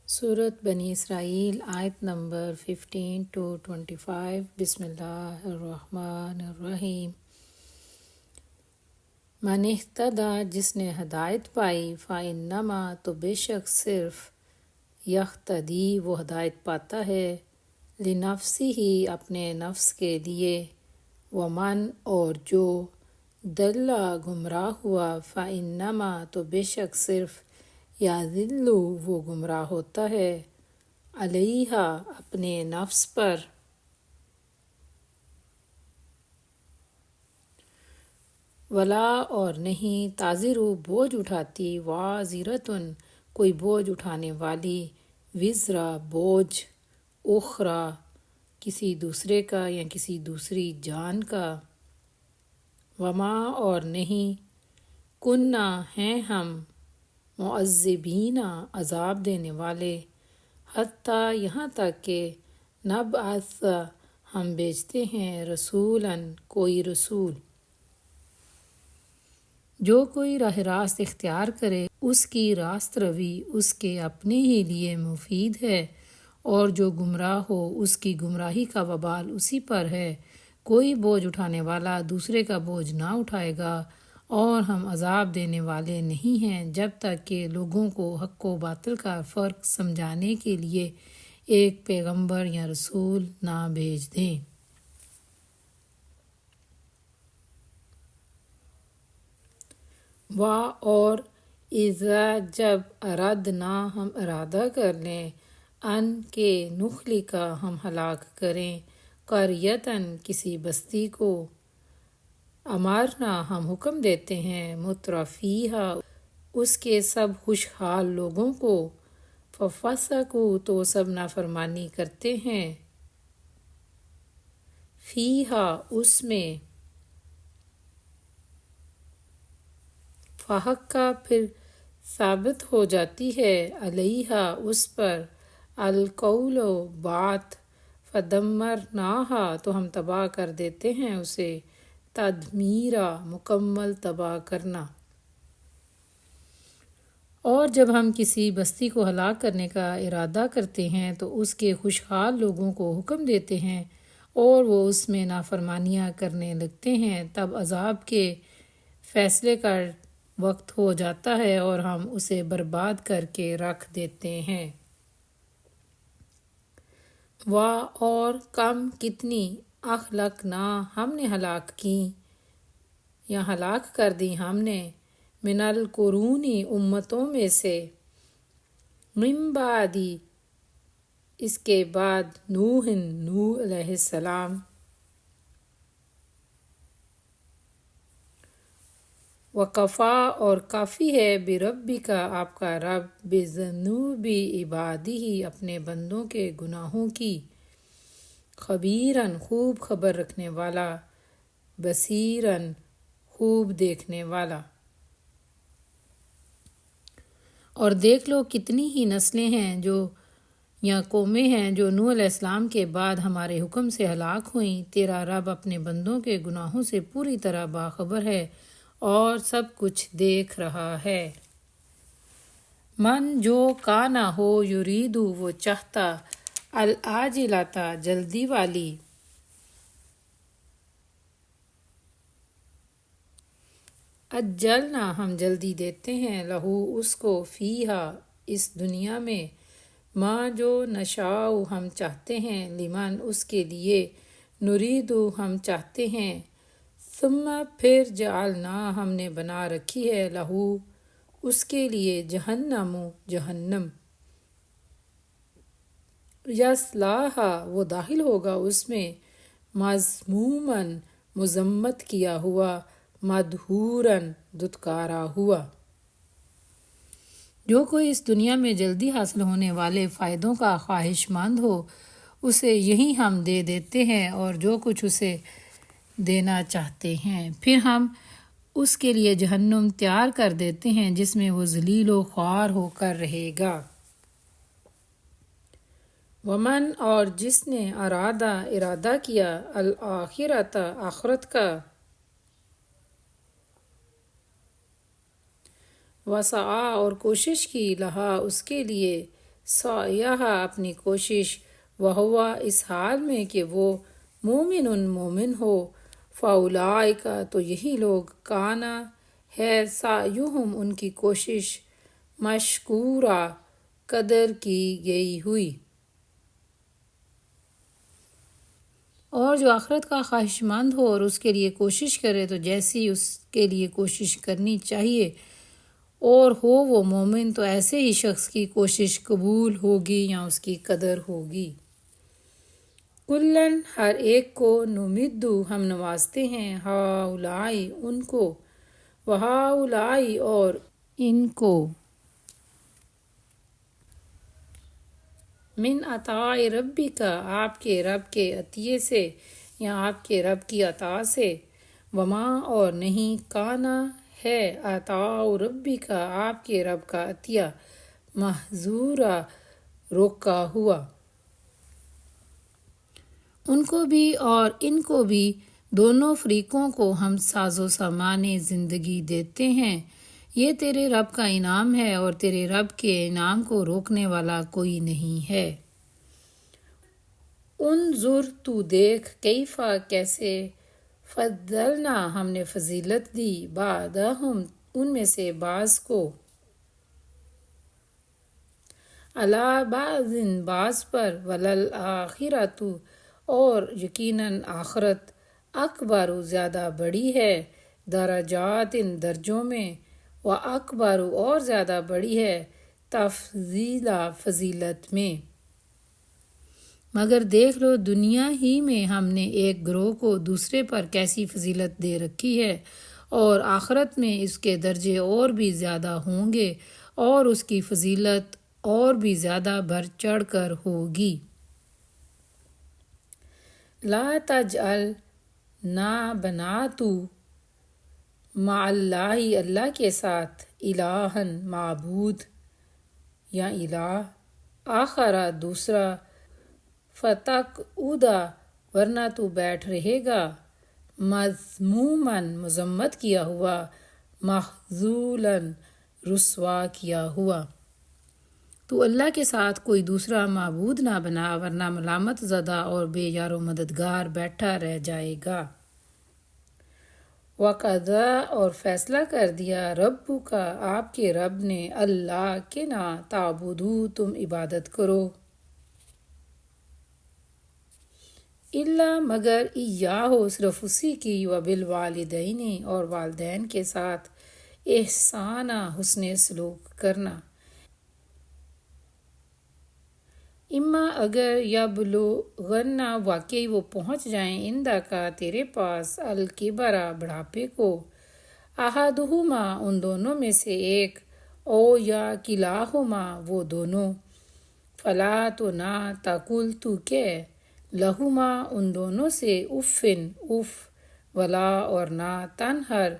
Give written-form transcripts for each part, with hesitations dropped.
سورت بنی اسرائیل آیت نمبر 15 to 25۔ بسم اللہ الرحمن الرحیم۔ من اہتدیٰ، جس نے ہدایت پائی، فإنما، تو بے شک صرف، یہتدی، وہ ہدایت پاتا ہے، لنفسہ، اپنے نفس کے لیے، ومن، اور جو، ضل، گمراہ ہوا، فإنما، تو بے شک صرف، یضل، وہ گمراہ ہوتا ہے، علیہا، اپنے نفس پر، ولا، اور نہیں، تازر، بوجھ اٹھاتی، وازرۃ، کوئی بوجھ اٹھانے والی، وزر، بوجھ، اخری، کسی دوسرے کا یا کسی دوسری جان کا، وما، اور نہیں، کننا، ہیں ہم، معذبین، عذاب دینے والے، حتیٰ، یہاں تک کہ، نبعث، ہم بھیجتے ہیں، رسولاً، کوئی رسول۔ جو کوئی راہ راست اختیار کرے، اس کی راست روی اس کے اپنے ہی لیے مفید ہے، اور جو گمراہ ہو، اس کی گمراہی کا وبال اسی پر ہے۔ کوئی بوجھ اٹھانے والا دوسرے کا بوجھ نہ اٹھائے گا، اور ہم عذاب دینے والے نہیں ہیں جب تک کہ لوگوں کو حق و باطل کا فرق سمجھانے کے لیے ایک پیغمبر یا رسول نہ بھیج دیں۔ اور اذا، جب، ارادنا، ہم ارادہ کر لیں، ان کے، نخلق، ہم ہلاک کریں، قریۃً، کسی بستی کو، امرنا، ہم حکم دیتے ہیں، مترفیہا، اس کے سب خوشحال لوگوں کو، ففسقوا، تو سب نافرمانی کرتے ہیں، فیہا، اس میں، فحق، پھر ثابت ہو جاتی ہے، علیہا، اس پر، القول، بات، فدمرناہا، تو ہم تباہ کر دیتے ہیں اسے، تدمیرا، مکمل تباہ کرنا۔ اور جب ہم کسی بستی کو ہلاک کرنے کا ارادہ کرتے ہیں تو اس کے خوشحال لوگوں کو حکم دیتے ہیں اور وہ اس میں نافرمانیاں کرنے لگتے ہیں، تب عذاب کے فیصلے کا وقت ہو جاتا ہے اور ہم اسے برباد کر کے رکھ دیتے ہیں۔ اور کم، کتنی، اہلکنا، ہم نے ہلاک کی یا ہلاک کر دی ہم نے، من القرون، امتوں میں سے، من بعد، اس کے بعد، نوح، نوح علیہ السلام، وکفا، اور کافی ہے، بربک، آپ کا رب، بذنوب عبادہ، اپنے بندوں کے گناہوں کی، خبیراً، خوب خبر رکھنے والا، بصیراً، خوب دیکھنے والا۔ اور دیکھ لو کتنی ہی نسلیں ہیں یا قومیں ہیں جو نوح علیہ السلام کے بعد ہمارے حکم سے ہلاک ہوئیں۔ تیرا رب اپنے بندوں کے گناہوں سے پوری طرح باخبر ہے اور سب کچھ دیکھ رہا ہے۔ من، جو، کانا، ہو، یریدو، وہ چاہتا، العاجلۃ، جلدی والی، عجلنا، ہم جلدی دیتے ہیں، لہو، اس کو، فیہا، اس دنیا میں، ما، جو، نشاء، ہم چاہتے ہیں، لمن، اس کے لیے، نریدو، ہم چاہتے ہیں، ثم، پھر، جعلنا، ہم نے بنا رکھی ہے، لہو، اس کے لیے، جہنم، جہنم، یصلاھا، وہ داخل ہوگا اس میں، مذموماً، مذمت کیا ہوا، مدحوراً، دھتکارا ہوا۔ جو کوئی اس دنیا میں جلدی حاصل ہونے والے فائدوں کا خواہش مند ہو، اسے یہی ہم دے دیتے ہیں اور جو کچھ اسے دینا چاہتے ہیں، پھر ہم اس کے لیے جہنم تیار کر دیتے ہیں جس میں وہ ذلیل و خوار ہو کر رہے گا۔ ومن، اور جس نے، ارادہ کیا، الآخرۃ، آخرت کا، وسعی، اور کوشش کی، لہا، اس کے لیے، سعیہا اپنی کوشش، وہوا اس حال میں کہ وہ مومن ہو، فاولئک تو یہی لوگ کانا ہے سعیہم ان کی کوشش مشکورا قدر کی گئی ہوئی۔ اور جو آخرت کا خواہش مند ہو اور اس کے لیے کوشش کرے تو جیسی اس کے لیے کوشش کرنی چاہیے اور ہو وہ مومن تو ایسے ہی شخص کی کوشش قبول ہوگی یا اس کی قدر ہوگی۔ کلن ہر ایک کو، نمدو ہم نوازتے ہیں، ہاؤلائی ان کو، وہاؤلائی اور ان کو، من عطاء ربک آپ کے رب کے عطیے سے یا آپ کے رب کی عطا سے، وما اور نہیں، کانا ہے عطاء ربک آپ کے رب کا عطیہ، محظورا روکا ہوا۔ ان کو بھی اور ان کو بھی، دونوں فریقوں کو ہم ساز و سامان زندگی دیتے ہیں، یہ تیرے رب کا انعام ہے اور تیرے رب کے انعام کو روکنے والا کوئی نہیں ہے۔ انظر تو دیکھ، کیفا کیسے، فضلنا ہم نے فضیلت دی، بعضہم ان میں سے بعض کو، علی بعض بعض پر، وللآخرۃ اور یقیناً آخرت، اکبر زیادہ بڑی ہے، درجات درجوں میں، و اکبر اور زیادہ بڑی ہے، تفضیلا فضیلت میں۔ مگر دیکھ لو دنیا ہی میں ہم نے ایک گروہ کو دوسرے پر کیسی فضیلت دے رکھی ہے، اور آخرت میں اس کے درجے اور بھی زیادہ ہوں گے اور اس کی فضیلت اور بھی زیادہ بڑھ چڑھ کر ہوگی۔ لا تجعل نہ بنا تو، مع اللہ اللہ کے ساتھ، الہًا معبود یا الہ، آخر دوسرا، فتقعد ورنہ تو بیٹھ رہے گا، مذموما مذمت کیا ہوا، مخذولا رسوا کیا ہوا۔ تو اللہ کے ساتھ کوئی دوسرا معبود نہ بنا ورنہ ملامت زدہ اور بے یار و مددگار بیٹھا رہ جائے گا۔ وَقَضَىٰ اور فیصلہ کر دیا، ربک آپ کے رب نے، اللہ کہ نہ، تعبدوا تم عبادت کرو، الا مگر، ایاہ صرف اسی کی، وبالوالدین اور والدین کے ساتھ، احسانا حسن سلوک کرنا، اما اگر، یبلغن واقعی وہ پہنچ جائیں، عندک تیرے پاس، الکبر بڑھاپے کو، احدہما ان دونوں میں سے ایک، او یا کلاہما وہ دونوں، فلا تو نہ، تقل تو کہہ، لہما ان دونوں سے، افن اف، ولا اور نہ، تنہر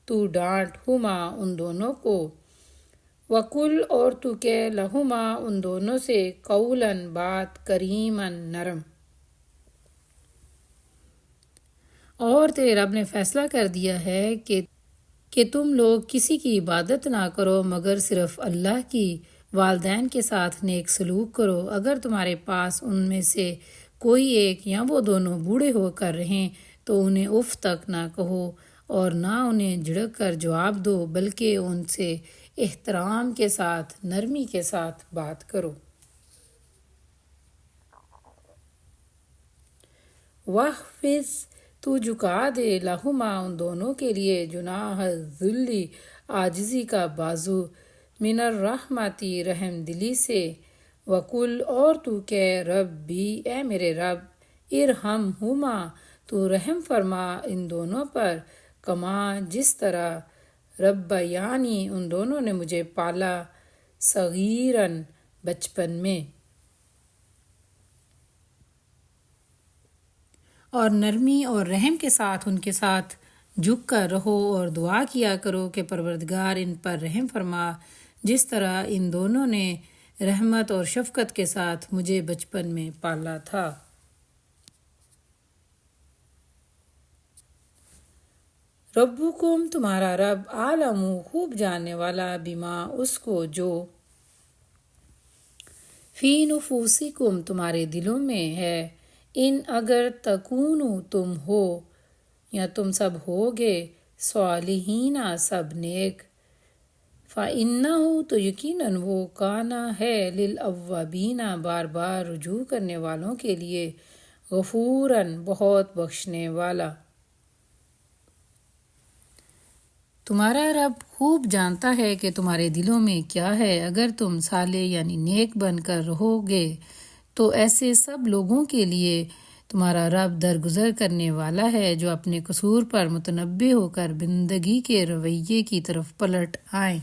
تو ڈانٹ، ہما ان دونوں کو، وقل اور تو کہہ، لہما ان دونوں سے، قولا بات، کریما نرم۔ اور تیرے رب نے فیصلہ کر دیا ہے کہ تم لوگ کسی کی عبادت نہ کرو مگر صرف اللہ کی، والدین کے ساتھ نیک سلوک کرو، اگر تمہارے پاس ان میں سے کوئی ایک یا وہ دونوں بوڑھے ہو کر رہیں تو انہیں اف تک نہ کہو اور نہ انہیں جھڑک کر جواب دو، بلکہ ان سے احترام کے ساتھ، نرمی کے ساتھ بات کرو۔ وَاخْفِضْ تو جھکا دے، لہما ان دونوں کے لیے، جناح الذل عاجزی کا بازو، من الرحمت رحم دلی سے، وقل اور تو کہہ، ربی اے میرے رب، ارحمہما تو رحم فرما ان دونوں پر، کما جس طرح، ربیانی ان دونوں نے مجھے پالا، صغیراً بچپن میں۔ اور نرمی اور رحم کے ساتھ ان کے ساتھ جھک کر رہو اور دعا کیا کرو کہ پروردگار ان پر رحم فرما جس طرح ان دونوں نے رحمت اور شفقت کے ساتھ مجھے بچپن میں پالا تھا۔ ربکم تمہارا رب، عالم خوب جاننے والا، بما اس کو جو، فی نفوسکم تمہارے دلوں میں ہے، ان اگر تکونو تم ہو یا تم سب ہوگے، صالحین سب نیک، فَإِنَّهُ تو یقیناً وہ کانا ہے، للأوابین بار بار رجوع کرنے والوں کے لیے، غفوراً بہت بخشنے والا۔ تمہارا رب خوب جانتا ہے کہ تمہارے دلوں میں کیا ہے، اگر تم صالح یعنی نیک بن کر رہو گے تو ایسے سب لوگوں کے لیے تمہارا رب درگزر کرنے والا ہے جو اپنے قصور پر متنبہ ہو کر بندگی کے رویے کی طرف پلٹ آئیں۔